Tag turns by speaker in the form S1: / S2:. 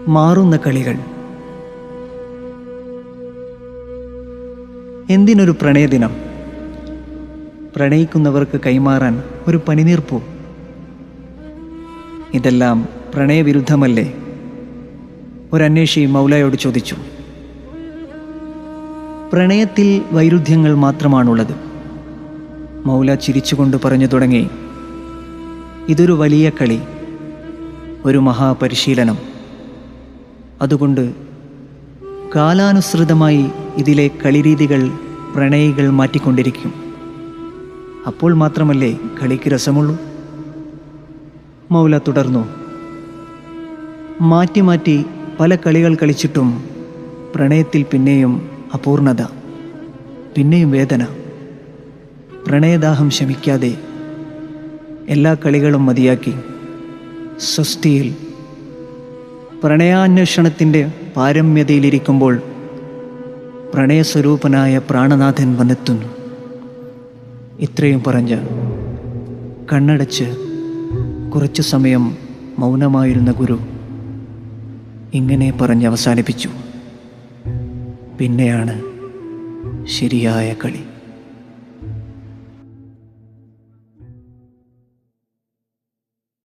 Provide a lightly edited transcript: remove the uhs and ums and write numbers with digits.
S1: മാറുന്ന കളികൾ. എന്തിനൊരു പ്രണയദിനം? പ്രണയിക്കുന്നവർക്ക് കൈമാറാൻ ഒരു പനിനീർപ്പൂ. ഇതെല്ലാം പ്രണയവിരുദ്ധമല്ലേ? ഒരന്വേഷി മൗലയോട് ചോദിച്ചു. പ്രണയത്തിൽ വൈരുദ്ധ്യങ്ങൾ മാത്രമാണുള്ളത്. മൗല ചിരിച്ചുകൊണ്ട് പറഞ്ഞു തുടങ്ങി. ഇതൊരു വലിയ കളി, ഒരു മഹാപരിശീലനം. അതുകൊണ്ട് കാലാനുസൃതമായി ഇതിലെ കളിരീതികൾ പ്രണയികൾ മാറ്റിക്കൊണ്ടിരിക്കും. അപ്പോൾ മാത്രമല്ലേ കളിക്ക് രസമുള്ളൂ. മൗല തുടർന്നു. മാറ്റി മാറ്റി പല കളികൾ കളിച്ചിട്ടും പ്രണയത്തിൽ പിന്നെയും അപൂർണത, പിന്നെയും വേദന. പ്രണയദാഹം ശമിക്കാതെ എല്ലാ കളികളും മതിയാക്കി സ്വസ്തിയിൽ പ്രണയാന്വേഷണത്തിൻ്റെ പാരമ്യതയിലിരിക്കുമ്പോൾ പ്രണയസ്വരൂപനായ പ്രാണനാഥൻ വന്നെത്തുന്നു. ഇത്രയും പറഞ്ഞ് കണ്ണടച്ച് കുറച്ചു സമയം മൗനമായിരുന്ന ഗുരു ഇങ്ങനെ പറഞ്ഞ് അവസാനിപ്പിച്ചു. പിന്നെയാണ് ശരിയായ കളി.